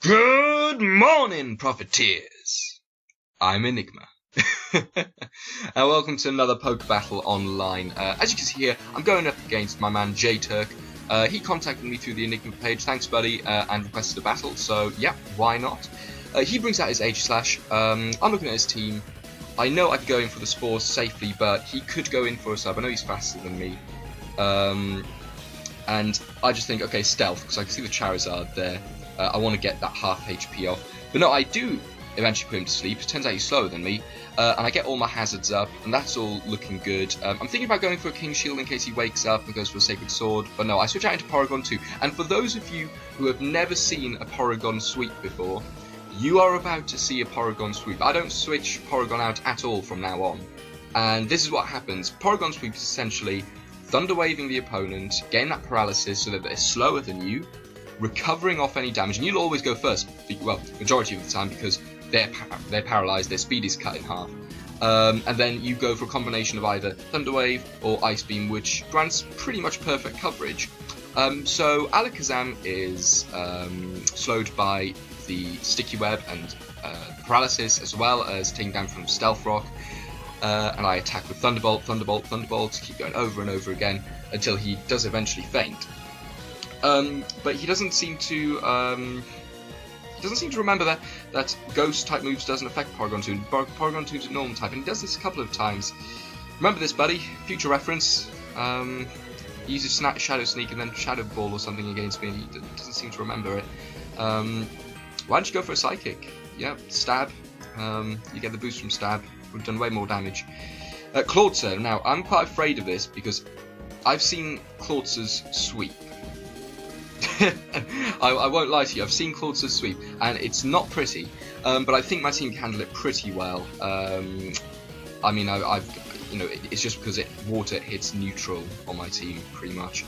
Good morning, Profiteers! I'm Enigma. And welcome to another Poke Battle online. As you can see here, I'm going up against my man J-Turk. He contacted me through the Enigma page, thanks buddy, and requested a battle, so yeah, why not? He brings out his Aegislash. I'm looking at his team. I know I could go in for the Spores safely, but he could go in for a sub. I know he's faster than me. And I just think, okay, stealth, because I can see the Charizard there. I want to get that half HP off. But no, I do eventually put him to sleep. It turns out he's slower than me. And I get all my hazards up, and that's all looking good. I'm thinking about going for a King Shield in case he wakes up and goes for a Sacred Sword. But no, I switch out into Porygon2. And for those of you who have never seen a Porygon sweep before, you are about to see a Porygon sweep. I don't switch Porygon out at all from now on. And this is what happens. Porygon sweep is essentially Thunder Waving the opponent, getting that paralysis so that they're slower than you, recovering off any damage, and you'll always go first, well, majority of the time, because they're paralyzed, their speed is cut in half. And then you go for a combination of either Thunder Wave or Ice Beam, which grants pretty much perfect coverage. So Alakazam is slowed by the Sticky Web and paralysis, as well as taking down from Stealth Rock. And I attack with Thunderbolt, Thunderbolt, Thunderbolt, keep going over and over again until he does eventually faint. But he doesn't seem to remember that Ghost type moves doesn't affect Porygon2. Porygon2 is a normal type, and he does this a couple of times. Remember this, buddy. Future reference. He uses Shadow Sneak and then Shadow Ball or something against me, and he doesn't seem to remember it. Why don't you go for a Psychic? Yeah, Stab. You get the boost from Stab. We've done way more damage. Clawitzer. Now, I'm quite afraid of this because I've seen Clawitzer's sweep. I won't lie to you, I've seen Clawitzer sweep, and it's not pretty, but I think my team can handle it pretty well. I mean, it's just because water hits neutral on my team, pretty much.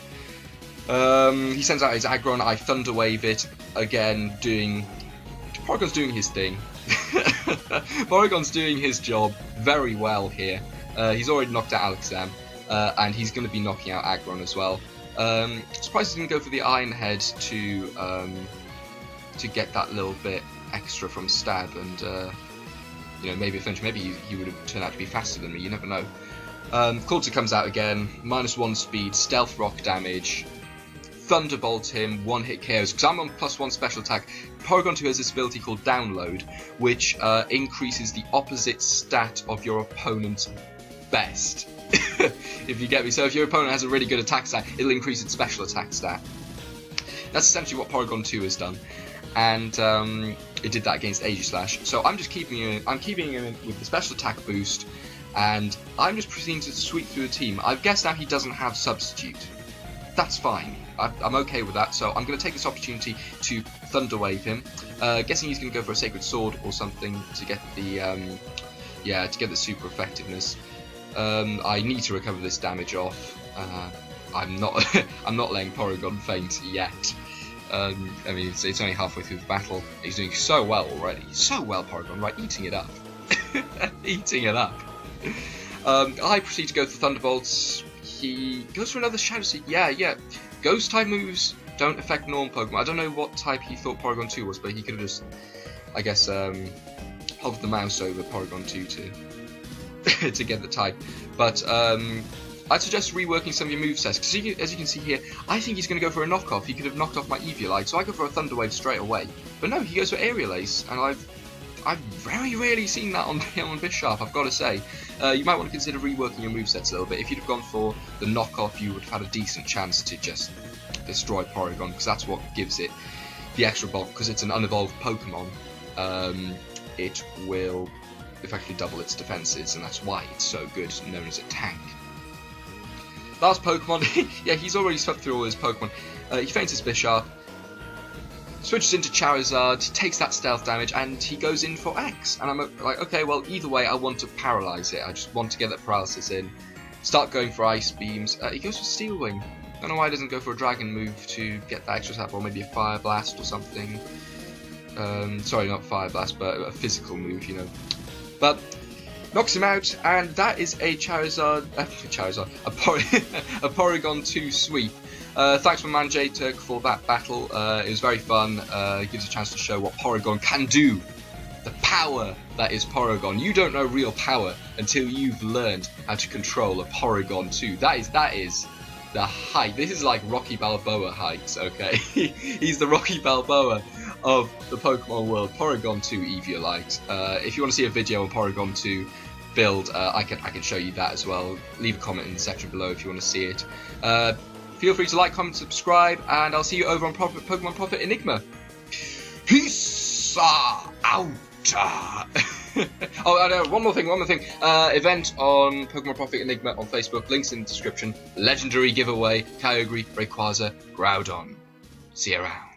He sends out his aggro, and I Thunder Wave it, again, Porygon's doing his thing. Porygon's doing his job very well here. He's already knocked out Alakazam, and he's going to be knocking out Aggron as well. Surprised he didn't go for the Iron Head to get that little bit extra from Stab, and maybe eventually he would have turned out to be faster than me. You never know. Clawitzer comes out again, -1 speed, Stealth Rock damage, Thunderbolt him, one-hit KOs. Because I'm on +1 special attack. Porygon2 has this ability called Download, which increases the opposite stat of your opponent's best. If you get me. So if your opponent has a really good attack stat, it'll increase its special attack stat. That's essentially what Porygon2 has done, and it did that against Aegislash. So I'm just keeping him with the special attack boost, and I'm just proceeding to sweep through the team. I guess now he doesn't have Substitute. That's fine. I'm okay with that. So I'm going to take this opportunity to Thunder Wave him. Guessing he's going to go for a Sacred Sword or something to get the super effectiveness. I need to recover this damage off. I'm not letting Porygon faint yet. I mean, it's only halfway through the battle. He's doing so well already. So well, Porygon, right? Eating it up. Eating it up. I proceed to go for Thunderbolts. He goes for another Shadow Seek. Yeah. Ghost type moves don't affect normal Pokemon. I don't know what type he thought Porygon2 was, but he could have just, I guess, hovered the mouse over Porygon2 to get the type. But I'd suggest reworking some of your movesets, because as you can see here, I think he's going to go for a knockoff. He could have knocked off my Eviolite, so I go for a Thunder Wave straight away. But no, he goes for Aerial Ace, and I've very rarely seen that on Bisharp, I've got to say. You might want to consider reworking your movesets a little bit. If you'd have gone for the knockoff, you would have had a decent chance to just destroy Porygon, because that's what gives it the extra bulk. Because it's an unevolved Pokemon, it will effectively double its defenses, and that's why it's so good, known as a tank. Last Pokemon, yeah, he's already swept through all his Pokemon. He faints his Bisharp, switches into Charizard, takes that stealth damage, and he goes in for X. And I'm like, okay, well, either way, I want to paralyze it. I just want to get that paralysis in. Start going for Ice Beams. He goes for Steel Wing. I don't know why he doesn't go for a Dragon move to get that extra tap, or maybe a Fire Blast or something. Sorry, not Fire Blast, but a physical move, But knocks him out, and that is a a Porygon2 sweep. Thanks for Manjay Turk for that battle. It was very fun. It gives a chance to show what Porygon can do. The power that is Porygon. You don't know real power until you've learned how to control a Porygon2. That is the height. This is like Rocky Balboa heights, okay? He's the Rocky Balboa of the Pokemon world. Porygon2 Eviolite. If you want to see a video on Porygon2 build, I can show you that as well. Leave a comment in the section below if you want to see it. Feel free to like, comment, subscribe, and I'll see you over on Pokemon Prophet Enigma. Peace out. Oh, no, one more thing. Event on Pokemon Prophet Enigma on Facebook. Links in the description. Legendary giveaway. Kyogre, Rayquaza, Groudon. See you around.